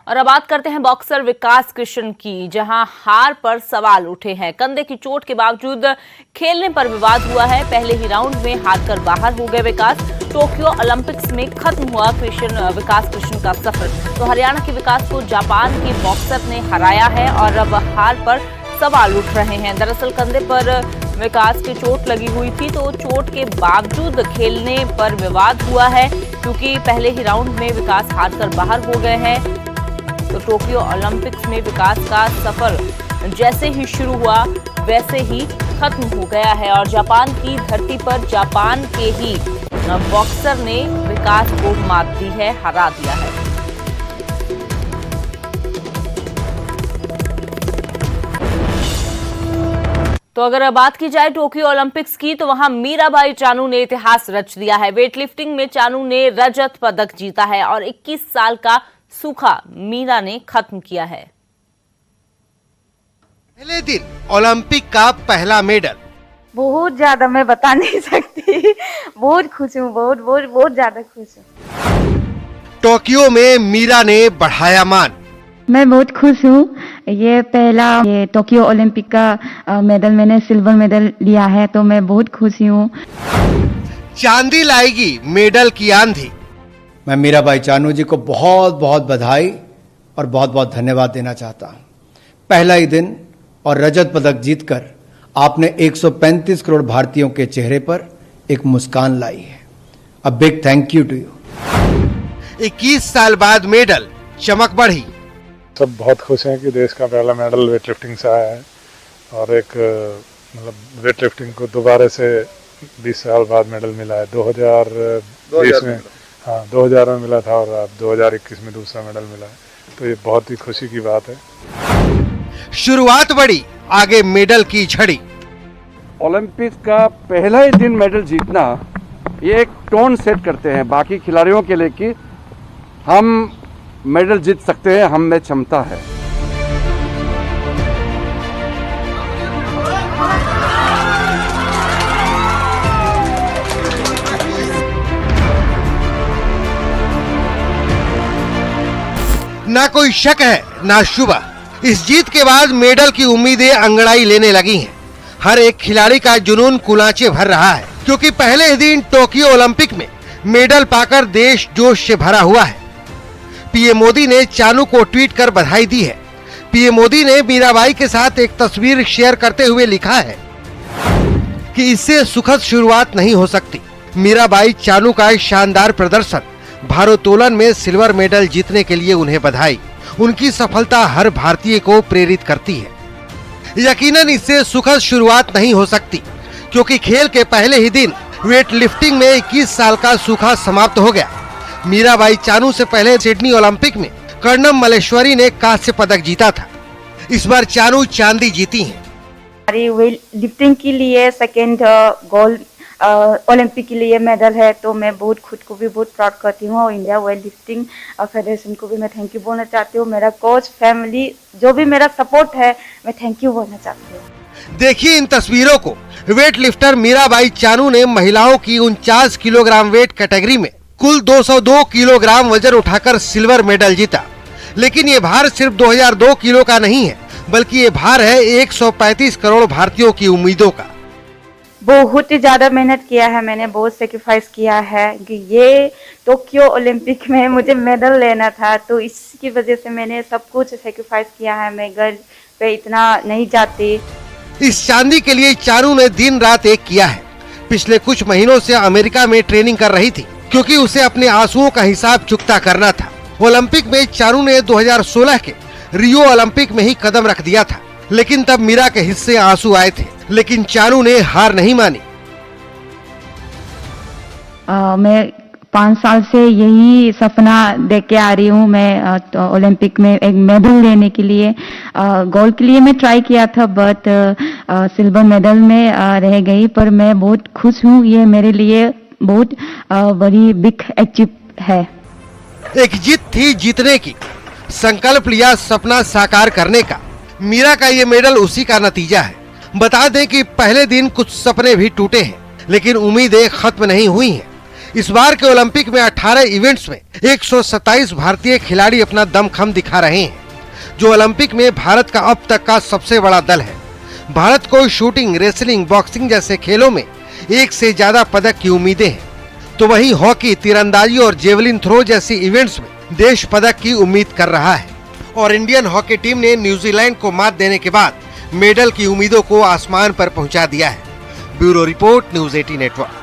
और अब बात करते हैं बॉक्सर विकास कृष्ण की, जहां हार पर सवाल उठे हैं। कंधे की चोट के बावजूद खेलने पर विवाद हुआ है। पहले ही राउंड में हारकर बाहर हो गए विकास। टोक्यो ओलंपिक्स में खत्म हुआ विकास कृष्ण का सफर। तो हरियाणा के विकास को जापान के बॉक्सर ने हराया है और अब हार पर सवाल उठ रहे हैं। दरअसल कंधे पर विकास की चोट लगी हुई थी, तो चोट के बावजूद खेलने पर विवाद हुआ है, क्योंकि पहले ही राउंड में विकास हारकर बाहर हो गए हैं। तो टोक्यो ओलंपिक्स में विकास का सफर जैसे ही शुरू हुआ वैसे ही खत्म हो गया है और जापान की धरती पर जापान के ही बॉक्सर ने विकास को मात दी है, हरा दिया है। तो अगर बात की जाए टोक्यो ओलंपिक्स की, तो वहां मीराबाई चानू ने इतिहास रच दिया है। वेटलिफ्टिंग में चानू ने रजत पदक जीता है और 21 साल का सूखा मीरा ने खत्म किया है। पहले दिन ओलंपिक का पहला मेडल। बहुत ज्यादा मैं बता नहीं सकती। बहुत खुश हूँ, बहुत ज्यादा खुश हूँ। टोक्यो में मीरा ने बढ़ाया मान। मैं बहुत खुश हूँ। ये पहला टोक्यो ओलंपिक का मेडल, मैंने सिल्वर मेडल लिया है, तो मैं बहुत खुशी हूँ। चांदी लाएगी मेडल की आंधी। मैं मीराबाई चानू जी को बहुत बहुत बधाई और बहुत बहुत धन्यवाद देना चाहता हूँ। पहला ही दिन और रजत पदक जीतकर आपने 135 करोड़ भारतीयों के चेहरे पर एक मुस्कान लाई है। A big thank you to you. 21 साल बाद मेडल, चमक बढ़ी। सब बहुत खुश हैं कि देश का पहला मेडल वेटलिफ्टिंग से आया है और एक मतलब वेटलिफ्टिंग को दोबारा से 20 साल बाद मेडल मिला है। 2020 में 2000 में मिला था और अब 2021 में दूसरा मेडल मिला है, तो ये बहुत ही खुशी की बात है। शुरुआत बड़ी, आगे मेडल की झड़ी। ओलंपिक का पहला ही दिन मेडल जीतना ये एक टोन सेट करते हैं बाकी खिलाड़ियों के लिए कि हम मेडल जीत सकते हैं, हम में क्षमता है। ना कोई शक है ना शुबा, इस जीत के बाद मेडल की उम्मीदें अंगड़ाई लेने लगी हैं। हर एक खिलाड़ी का जुनून कुलांचे भर रहा है, क्योंकि पहले ही दिन टोक्यो ओलंपिक में मेडल पाकर देश जोश से भरा हुआ है। पीएम मोदी ने चानू को ट्वीट कर बधाई दी है। पीएम मोदी ने मीराबाई के साथ एक तस्वीर शेयर करते हुए लिखा है कि इससे सुखद शुरुआत नहीं हो सकती। मीराबाई चानू का शानदार प्रदर्शन, भारोत्तोलन में सिल्वर मेडल जीतने के लिए उन्हें बधाई। उनकी सफलता हर भारतीय को प्रेरित करती है। यकीनन इससे सुखद शुरुआत नहीं हो सकती, क्योंकि खेल के पहले ही दिन वेट लिफ्टिंग में 21 साल का सूखा समाप्त हो गया। मीराबाई चानू से पहले सिडनी ओलंपिक में कर्णम मल्लेश्वरी ने कांस्य पदक जीता था। इस बार चानू चांदी जीती हैं। हमारी वेट लिफ्टिंग के लिए सेकेंड गोल्ड ओलंपिक के लिए मेडल है, तो मैं बहुत खुद को भी बहुत प्राउड करती हूँ और इंडिया वेट लिफ्टिंग फेडरेशन को भी मैं थैंक यू बोलना चाहती हूँ। मेरा कोच, फैमिली, जो भी मेरा सपोर्ट है, मैं थैंक यू बोलना चाहती हूँ। देखिए इन तस्वीरों को। वेट लिफ्टर मीराबाई चानू ने महिलाओं की 49 किलोग्राम वेट कैटेगरी में कुल 202 किलोग्राम वजन उठाकर सिल्वर मेडल जीता। लेकिन ये भार सिर्फ 2002 किलो का नहीं है, बल्कि ये भार है 135 करोड़ भारतीयों की उम्मीदों का। बहुत ही ज्यादा मेहनत किया है मैंने, बहुत सेक्रीफाइस किया है कि ये टोक्यो ओलंपिक में मुझे मेडल लेना था, तो इसकी वजह से मैंने सब कुछ सेक्रीफाइस किया है। मैं घर पे इतना नहीं जाती। इस चांदी के लिए चानू ने दिन रात एक किया है। पिछले कुछ महीनों से अमेरिका में ट्रेनिंग कर रही थी, क्योंकि उसे अपने आंसुओं का हिसाब चुकता करना था। ओलंपिक में चानू ने 2016 के रियो ओलंपिक में ही कदम रख दिया था, लेकिन तब मीरा के हिस्से आंसू आए थे, लेकिन चानू ने हार नहीं मानी। मैं 5 साल से यही सपना देख के आ रही हूँ। मैं ओलंपिक में एक मेडल लेने के लिए, गोल्ड के लिए मैं ट्राई किया था, बट सिल्वर मेडल में रह गई। पर मैं बहुत खुश हूँ, ये मेरे लिए बहुत बड़ी बिग अचीव है। एक जीत थी जीतने की, संकल्प लिया सपना साकार करने का। मीरा का ये मेडल उसी का नतीजा है। बता दें कि पहले दिन कुछ सपने भी टूटे हैं, लेकिन उम्मीदें खत्म नहीं हुई हैं। इस बार के ओलंपिक में 18 इवेंट्स में 127 भारतीय खिलाड़ी अपना दमखम दिखा रहे हैं, जो ओलंपिक में भारत का अब तक का सबसे बड़ा दल है। भारत को शूटिंग, रेसलिंग, बॉक्सिंग जैसे खेलों में एक से ज्यादा पदक की उम्मीदें हैं, तो वहीं हॉकी, तीरंदाजी और जेवलिन थ्रो जैसी इवेंट्स में देश पदक की उम्मीद कर रहा है। और इंडियन हॉकी टीम ने न्यूजीलैंड को मात देने के बाद मेडल की उम्मीदों को आसमान पर पहुंचा दिया है। Bureau report, news 18 network.